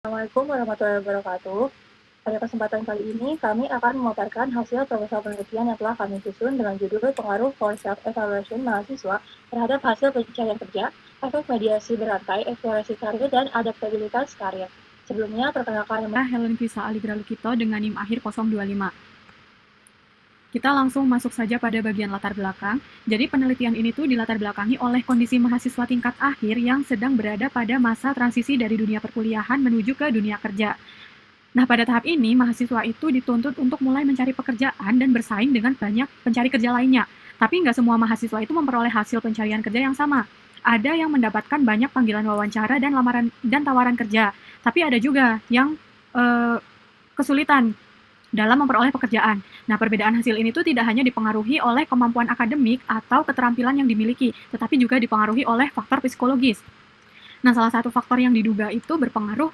Assalamualaikum warahmatullahi wabarakatuh. Pada kesempatan kali ini, kami akan memaparkan hasil proposal penelitian yang telah kami susun dengan judul pengaruh for self-evaluation mahasiswa terhadap hasil pencarian kerja, efek mediasi berantai, eksplorasi karir, dan adaptabilitas karir. Sebelumnya, perkenalkan Helen Visa Aligra Lukito dengan NIM akhir 025. Kita langsung masuk saja pada bagian latar belakang. Jadi penelitian ini tuh dilatar belakangi oleh kondisi mahasiswa tingkat akhir yang sedang berada pada masa transisi dari dunia perkuliahan menuju ke dunia kerja. Nah, pada tahap ini, mahasiswa itu dituntut untuk mulai mencari pekerjaan dan bersaing dengan banyak pencari kerja lainnya. Tapi nggak semua mahasiswa itu memperoleh hasil pencarian kerja yang sama. Ada yang mendapatkan banyak panggilan wawancara dan lamaran dan tawaran kerja. Tapi ada juga yang kesulitan dalam memperoleh pekerjaan. Nah, perbedaan hasil ini tuh tidak hanya dipengaruhi oleh kemampuan akademik atau keterampilan yang dimiliki, tetapi juga dipengaruhi oleh faktor psikologis. Nah, salah satu faktor yang diduga itu berpengaruh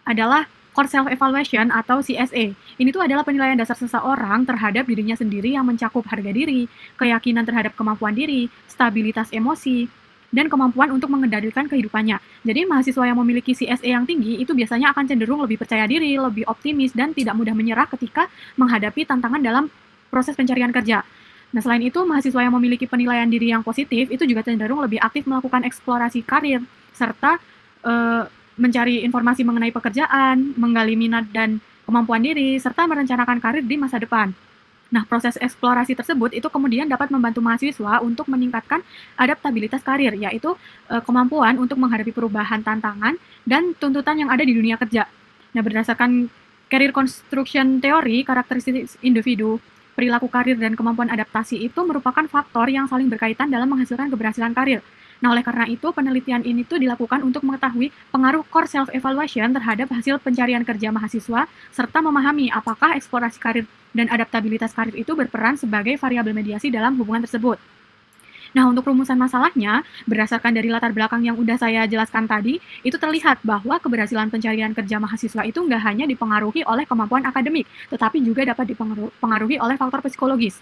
adalah core self-evaluation atau CSE. Ini tuh adalah penilaian dasar seseorang terhadap dirinya sendiri yang mencakup harga diri, keyakinan terhadap kemampuan diri, stabilitas emosi, dan kemampuan untuk mengendalikan kehidupannya. Jadi mahasiswa yang memiliki CSE yang tinggi itu biasanya akan cenderung lebih percaya diri, lebih optimis, dan tidak mudah menyerah ketika menghadapi tantangan dalam proses pencarian kerja. Nah, selain itu, mahasiswa yang memiliki penilaian diri yang positif itu juga cenderung lebih aktif melakukan eksplorasi karir, serta mencari informasi mengenai pekerjaan, menggali minat dan kemampuan diri, serta merencanakan karir di masa depan. Nah, proses eksplorasi tersebut itu kemudian dapat membantu mahasiswa untuk meningkatkan adaptabilitas karir, yaitu kemampuan untuk menghadapi perubahan tantangan dan tuntutan yang ada di dunia kerja. Nah, berdasarkan career construction theory, karakteristik individu, perilaku karir, dan kemampuan adaptasi itu merupakan faktor yang saling berkaitan dalam menghasilkan keberhasilan karir. Nah, oleh karena itu, penelitian ini tuh dilakukan untuk mengetahui pengaruh core self-evaluation terhadap hasil pencarian kerja mahasiswa, serta memahami apakah eksplorasi karir dan adaptabilitas karir itu berperan sebagai variabel mediasi dalam hubungan tersebut. Nah, untuk rumusan masalahnya, berdasarkan dari latar belakang yang udah saya jelaskan tadi, itu terlihat bahwa keberhasilan pencarian kerja mahasiswa itu nggak hanya dipengaruhi oleh kemampuan akademik, tetapi juga dapat dipengaruhi oleh faktor psikologis.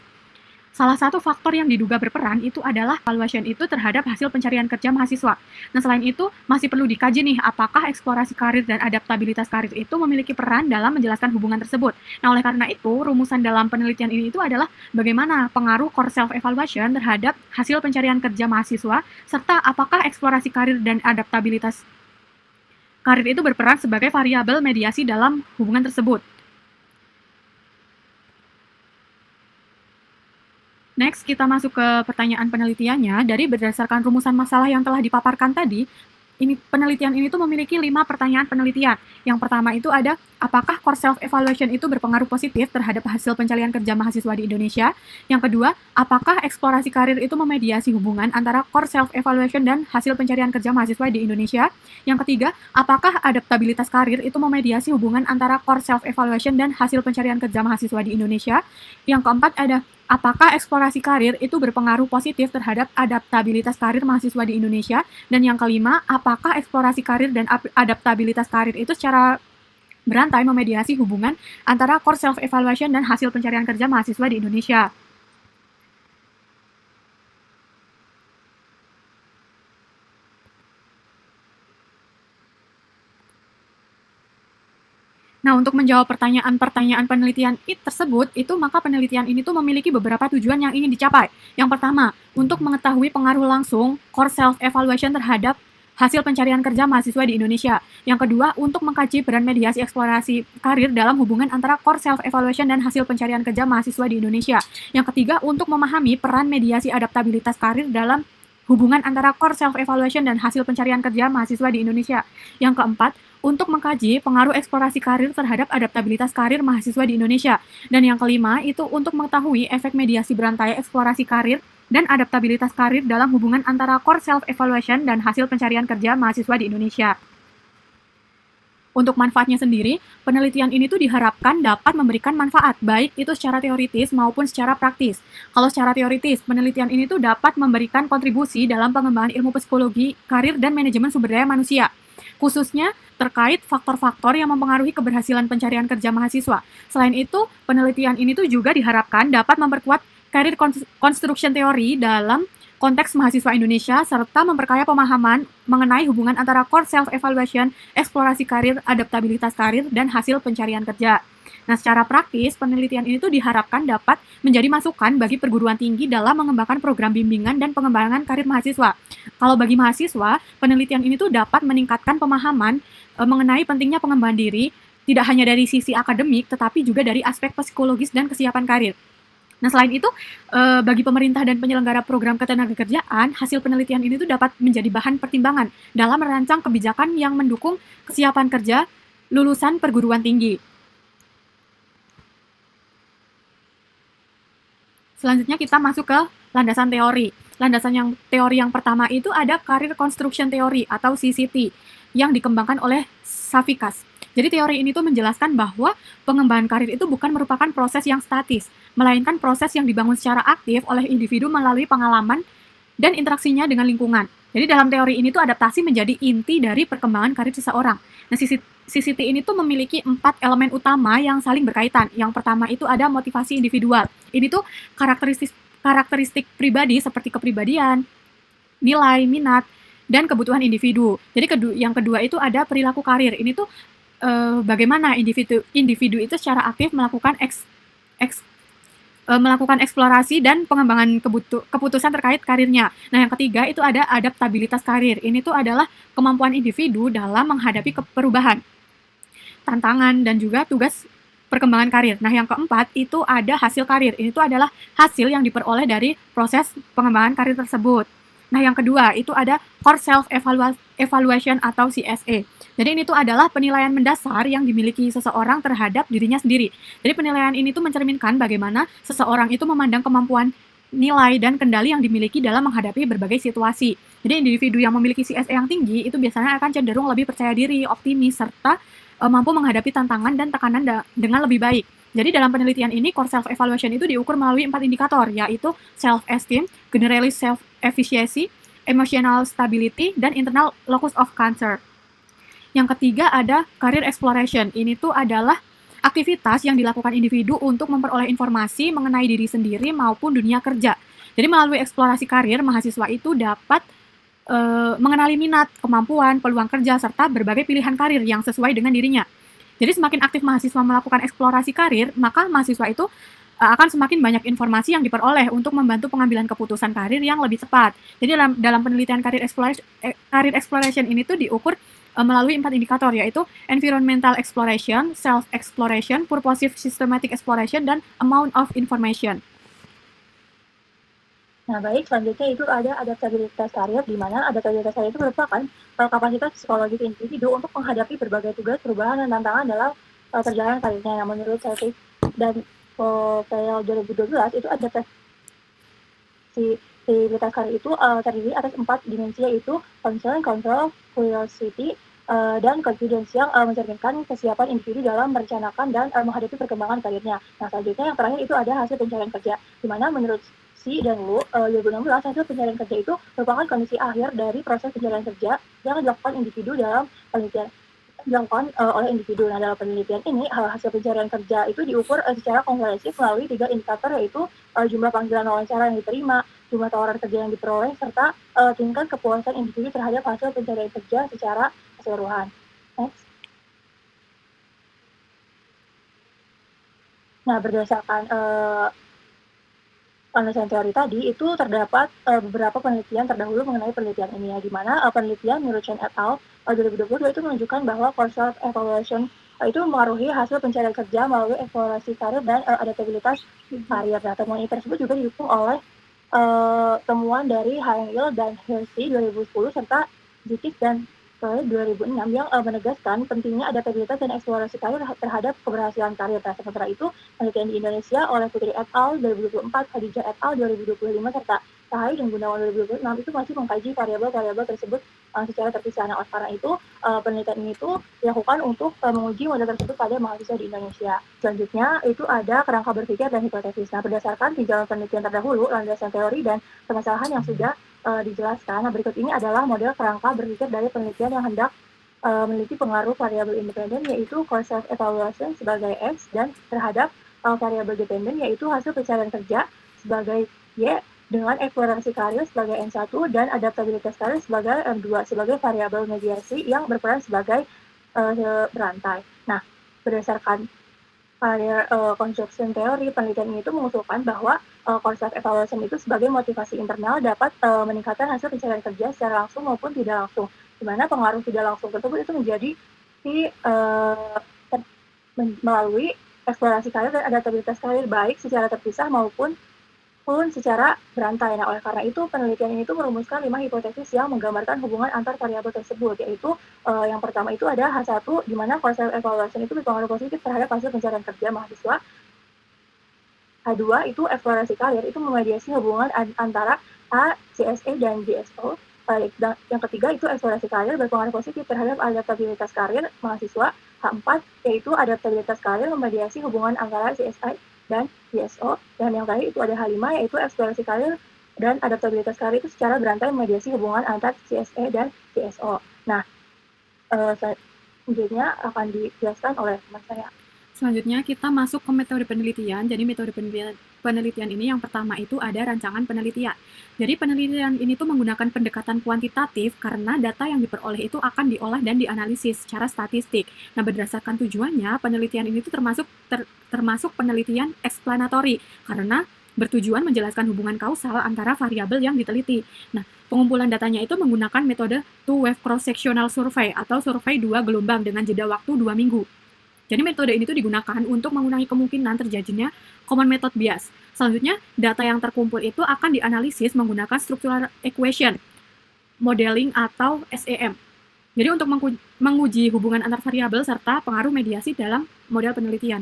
Salah satu faktor yang diduga berperan itu adalah evaluation itu terhadap hasil pencarian kerja mahasiswa. Nah, selain itu, masih perlu dikaji nih apakah eksplorasi karir dan adaptabilitas karir itu memiliki peran dalam menjelaskan hubungan tersebut. Nah, oleh karena itu, rumusan dalam penelitian ini itu adalah bagaimana pengaruh core self-evaluation terhadap hasil pencarian kerja mahasiswa, serta apakah eksplorasi karir dan adaptabilitas karir itu berperan sebagai variabel mediasi dalam hubungan tersebut. Next, kita masuk ke pertanyaan penelitiannya. Dari berdasarkan rumusan masalah yang telah dipaparkan tadi, penelitian ini tuh memiliki 5 pertanyaan penelitian. Yang pertama itu ada, apakah core self-evaluation itu berpengaruh positif terhadap hasil pencarian kerja mahasiswa di Indonesia? Yang kedua, apakah eksplorasi karir itu memediasi hubungan antara core self-evaluation dan hasil pencarian kerja mahasiswa di Indonesia? Yang ketiga, apakah adaptabilitas karir itu memediasi hubungan antara core self-evaluation dan hasil pencarian kerja mahasiswa di Indonesia? Yang keempat ada, apakah eksplorasi karir itu berpengaruh positif terhadap adaptabilitas karir mahasiswa di Indonesia? Dan yang kelima, apakah eksplorasi karir dan adaptabilitas karir itu secara berantai memediasi hubungan antara core self-evaluation dan hasil pencarian kerja mahasiswa di Indonesia? Nah, untuk menjawab pertanyaan-pertanyaan penelitian tersebut, maka penelitian ini tuh memiliki beberapa tujuan yang ingin dicapai. Yang pertama, untuk mengetahui pengaruh langsung core self-evaluation terhadap hasil pencarian kerja mahasiswa di Indonesia. Yang kedua, untuk mengkaji peran mediasi eksplorasi karir dalam hubungan antara core self-evaluation dan hasil pencarian kerja mahasiswa di Indonesia. Yang ketiga, untuk memahami peran mediasi adaptabilitas karir dalam hubungan antara core self-evaluation dan hasil pencarian kerja mahasiswa di Indonesia. Yang keempat, untuk mengkaji pengaruh eksplorasi karir terhadap adaptabilitas karir mahasiswa di Indonesia. Dan yang kelima, itu untuk mengetahui efek mediasi berantai eksplorasi karir dan adaptabilitas karir dalam hubungan antara core self-evaluation dan hasil pencarian kerja mahasiswa di Indonesia. Untuk manfaatnya sendiri, penelitian ini tuh diharapkan dapat memberikan manfaat, baik itu secara teoritis maupun secara praktis. Kalau secara teoritis, penelitian ini tuh dapat memberikan kontribusi dalam pengembangan ilmu psikologi, karir, dan manajemen sumber daya manusia, khususnya terkait faktor-faktor yang mempengaruhi keberhasilan pencarian kerja mahasiswa. Selain itu, penelitian ini tuh juga diharapkan dapat memperkuat career construction theory dalam konteks mahasiswa Indonesia, serta memperkaya pemahaman mengenai hubungan antara core self-evaluation, eksplorasi karir, adaptabilitas karir, dan hasil pencarian kerja. Nah, secara praktis, penelitian ini tuh diharapkan dapat menjadi masukan bagi perguruan tinggi dalam mengembangkan program bimbingan dan pengembangan karir mahasiswa. Kalau bagi mahasiswa, penelitian ini tuh dapat meningkatkan pemahaman mengenai pentingnya pengembangan diri, tidak hanya dari sisi akademik, tetapi juga dari aspek psikologis dan kesiapan karir. Nah, selain itu, bagi pemerintah dan penyelenggara program ketenagakerjaan, hasil penelitian ini tuh dapat menjadi bahan pertimbangan dalam merancang kebijakan yang mendukung kesiapan kerja lulusan perguruan tinggi. Selanjutnya kita masuk ke landasan teori. Teori yang pertama itu ada Career Construction Theory atau CCT yang dikembangkan oleh Safikas. Jadi teori ini tuh menjelaskan bahwa pengembangan karir itu bukan merupakan proses yang statis, melainkan proses yang dibangun secara aktif oleh individu melalui pengalaman dan interaksinya dengan lingkungan. Jadi dalam teori ini tuh adaptasi menjadi inti dari perkembangan karir seseorang. Nah, CCT ini tuh memiliki 4 elemen utama yang saling berkaitan. Yang pertama itu ada motivasi individual. Ini tuh karakteristik pribadi seperti kepribadian, nilai, minat, dan kebutuhan individu. Jadi yang kedua itu ada perilaku karir. Ini tuh bagaimana individu itu secara aktif melakukan melakukan eksplorasi dan pengembangan keputusan terkait karirnya. Nah, yang ketiga itu ada adaptabilitas karir. Ini tuh adalah kemampuan individu dalam menghadapi perubahan, tantangan, dan juga tugas perkembangan karir. Nah, yang keempat itu ada hasil karir. Ini tuh adalah hasil yang diperoleh dari proses pengembangan karir tersebut. Nah, yang kedua itu ada Core Self Evaluation atau CSE. Jadi ini tuh adalah penilaian mendasar yang dimiliki seseorang terhadap dirinya sendiri. Jadi penilaian ini tuh mencerminkan bagaimana seseorang itu memandang kemampuan, nilai, dan kendali yang dimiliki dalam menghadapi berbagai situasi. Jadi individu yang memiliki CSE yang tinggi itu biasanya akan cenderung lebih percaya diri, optimis, serta mampu menghadapi tantangan dan tekanan dengan lebih baik. Jadi dalam penelitian ini, core self-evaluation itu diukur melalui 4 indikator, yaitu self-esteem, generalist self-efficacy, emotional stability, dan internal locus of concern. Yang ketiga ada career exploration. Ini tuh adalah aktivitas yang dilakukan individu untuk memperoleh informasi mengenai diri sendiri maupun dunia kerja. Jadi melalui eksplorasi karir, mahasiswa itu dapat mengenali minat, kemampuan, peluang kerja, serta berbagai pilihan karir yang sesuai dengan dirinya. Jadi semakin aktif mahasiswa melakukan eksplorasi karir, maka mahasiswa itu akan semakin banyak informasi yang diperoleh untuk membantu pengambilan keputusan karir yang lebih tepat. Jadi dalam penelitian career exploration ini tuh diukur melalui 4 indikator, yaitu environmental exploration, self-exploration, purposive systematic exploration, dan amount of information. Nah, baik, selanjutnya itu ada adaptabilitas karir, di mana adaptabilitas karir itu merupakan kapasitas psikologis individu untuk menghadapi berbagai tugas, perubahan, dan tantangan dalam perjalanan karirnya. Nah, menurut Celtic dan PL 2012 itu adaptabilitas karir itu terdiri atas 4 dimensi, yaitu concern, control, curiosity, dan confidence yang mencerminkan kesiapan individu dalam merencanakan dan menghadapi perkembangan karirnya. Nah, selanjutnya yang terakhir itu ada hasil pencarian kerja, di mana menurut dan 2016 hasil pencarian kerja itu merupakan kondisi akhir dari proses pencarian kerja yang dilakukan individu dalam penelitian oleh individu. Nah, dalam penelitian ini hasil pencarian kerja itu diukur secara komprehensif melalui 3 indikator, yaitu jumlah panggilan wawancara yang diterima, jumlah tawaran kerja yang diperoleh, serta tingkat kepuasan individu terhadap hasil pencarian kerja secara keseluruhan. Next. Nah, berdasarkan landasan teori tadi, itu terdapat beberapa penelitian terdahulu mengenai penelitian ini, ya, di mana penelitian Miruchan et al. 2022 itu menunjukkan bahwa core self-evaluation itu mengaruhi hasil pencarian kerja melalui eksplorasi karir dan adaptabilitas karir. Nah, temuan ini tersebut juga didukung oleh temuan dari Hangil dan Hersey 2010 serta Zikis dan 2006 yang menegaskan pentingnya adaptabilitas dan eksplorasi karir terhadap keberhasilan karir. Nah, sementara itu, penelitian di Indonesia oleh Putri et al. 2024, Khadijah et al. 2025, serta Sahai dan Gunawan 2026 itu masih mengkaji variabel-variabel tersebut secara terpisah. Nah, karena itu, penelitian ini itu dilakukan untuk menguji model tersebut pada mahasiswa di Indonesia. Selanjutnya, itu ada kerangka berpikir dan hipotesis. Nah, berdasarkan tinjauan penelitian terdahulu, landasan teori dan permasalahan yang sudah dijelaskan. Nah, berikut ini adalah model kerangka berpikir dari penelitian yang hendak memiliki pengaruh variabel independen, yaitu core self-evaluation sebagai X, dan terhadap variabel dependen, yaitu hasil pencarian kerja sebagai Y, dengan eksplorasi karir sebagai N1 dan adaptabilitas karir sebagai M2 sebagai variabel mediasi yang berperan sebagai berantai. Nah, berdasarkan karir construction theory, penelitian ini itu mengusulkan bahwa course self evaluation itu sebagai motivasi internal dapat meningkatkan hasil pencarian kerja secara langsung maupun tidak langsung, di mana pengaruh tidak langsung tersebut itu menjadi melalui eksplorasi karir dan adaptabilitas karir baik secara terpisah maupun secara berantai. Nah, oleh karena itu, penelitian ini tuh merumuskan 5 hipotesis yang menggambarkan hubungan antar variabel tersebut, yaitu yang pertama itu ada H1, di mana course self-evaluation itu berpengaruh positif terhadap hasil pencarian kerja mahasiswa. H2 itu eksplorasi karir itu memediasi hubungan antara A, CSE, dan GSO. Yang ketiga itu eksplorasi karir berpengaruh positif terhadap adaptabilitas karir mahasiswa. H4 yaitu adaptabilitas karir memediasi hubungan antara CSI dan GSO. Dan yang terakhir itu ada H5 yaitu eksplorasi karir dan adaptabilitas karir itu secara berantai memediasi hubungan antara CSE dan GSO. Nah, selanjutnya akan dijelaskan oleh teman saya. Selanjutnya kita masuk ke metode penelitian. Jadi metode penelitian ini yang pertama itu ada rancangan penelitian. Jadi penelitian ini tuh menggunakan pendekatan kuantitatif karena data yang diperoleh itu akan diolah dan dianalisis secara statistik. Nah, berdasarkan tujuannya, penelitian ini tuh termasuk penelitian explanatory karena bertujuan menjelaskan hubungan kausal antara variabel yang diteliti. Nah, pengumpulan datanya itu menggunakan metode two-wave cross-sectional survey atau survei 2 gelombang dengan jeda waktu 2 minggu. Jadi metode ini tuh digunakan untuk mengurangi kemungkinan terjadinya common method bias. Selanjutnya, data yang terkumpul itu akan dianalisis menggunakan structural equation, modeling atau SEM. Jadi untuk menguji hubungan antar variabel serta pengaruh mediasi dalam model penelitian.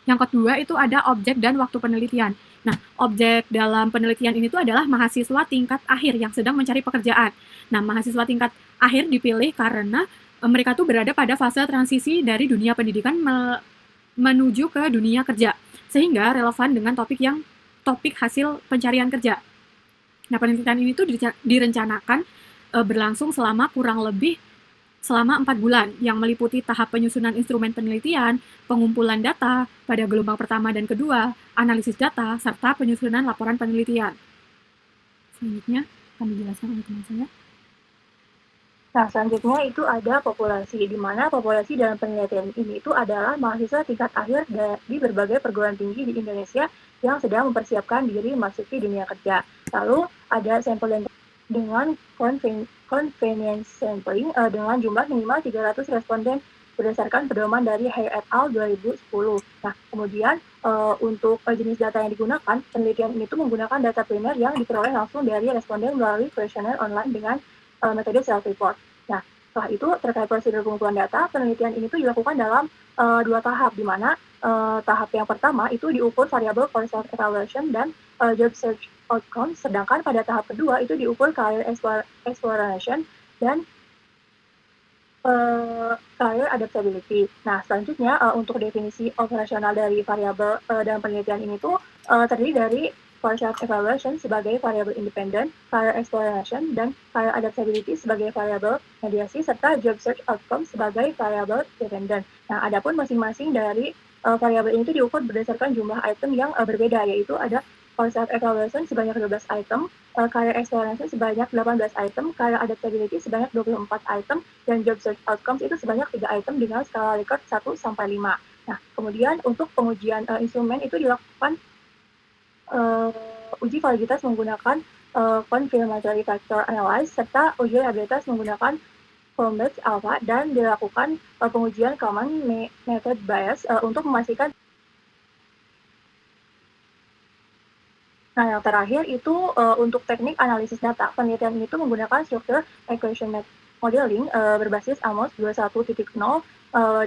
Yang kedua itu ada objek dan waktu penelitian. Nah, objek dalam penelitian ini tuh adalah mahasiswa tingkat akhir yang sedang mencari pekerjaan. Nah, mahasiswa tingkat akhir dipilih karena mereka tuh berada pada fase transisi dari dunia pendidikan menuju ke dunia kerja, sehingga relevan dengan topik hasil pencarian kerja. Nah, penelitian ini tuh direncanakan berlangsung selama kurang lebih selama 4 bulan, yang meliputi tahap penyusunan instrumen penelitian, pengumpulan data pada gelombang pertama dan kedua, analisis data, serta penyusunan laporan penelitian. Selanjutnya akan dijelaskan oleh teman saya. Nah, selanjutnya itu ada populasi, di mana populasi dalam penelitian ini itu adalah mahasiswa tingkat akhir di berbagai perguruan tinggi di Indonesia yang sedang mempersiapkan diri memasuki dunia kerja. Lalu ada sampel dengan convenience sampling dengan jumlah minimal 300 responden berdasarkan pedoman dari Hay et al. 2010. Nah, kemudian untuk jenis data yang digunakan, penelitian ini tuh menggunakan data primer yang diperoleh langsung dari responden melalui kuesioner online dengan metode self-report. Nah, setelah itu terkait prosedur pengumpulan data, penelitian ini tuh dilakukan dalam 2 tahap, di mana tahap yang pertama itu diukur variabel course self-evaluation dan job search outcome, sedangkan pada tahap kedua itu diukur career exploration dan career adaptability. Nah, selanjutnya untuk definisi operasional dari variabel dalam penelitian ini tuh terdiri dari course self-evaluation sebagai variabel independen, career exploration, dan career adaptability sebagai variabel mediasi, serta job search outcome sebagai variabel dependent. Nah, adapun masing-masing dari variabel ini itu diukur berdasarkan jumlah item yang berbeda, yaitu ada course self-evaluation sebanyak 12 item, career exploration sebanyak 18 item, career adaptability sebanyak 24 item, dan job search outcomes itu sebanyak 3 item dengan skala Likert 1-5. Nah, kemudian untuk pengujian instrumen itu dilakukan uji validitas menggunakan confirmatory factor analysis serta uji reliabilitas menggunakan Cambridge Alpha, dan dilakukan pengujian common method bias untuk memastikan. Nah, yang terakhir itu untuk teknik analisis data. Penelitian itu menggunakan struktur equation modeling berbasis Amos 21.0,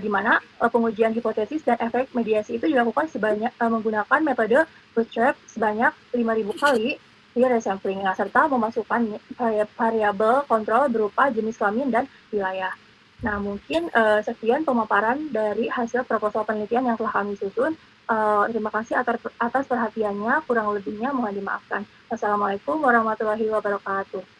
di mana pengujian hipotesis dan efek mediasi itu dilakukan menggunakan metode bootstrap sebanyak 5.000 kali via resampling, serta memasukkan variabel kontrol berupa jenis kelamin dan wilayah. Nah, mungkin sekian pemaparan dari hasil proposal penelitian yang telah kami susun. Terima kasih atas perhatiannya, kurang lebihnya mohon dimaafkan. Wassalamualaikum warahmatullahi wabarakatuh.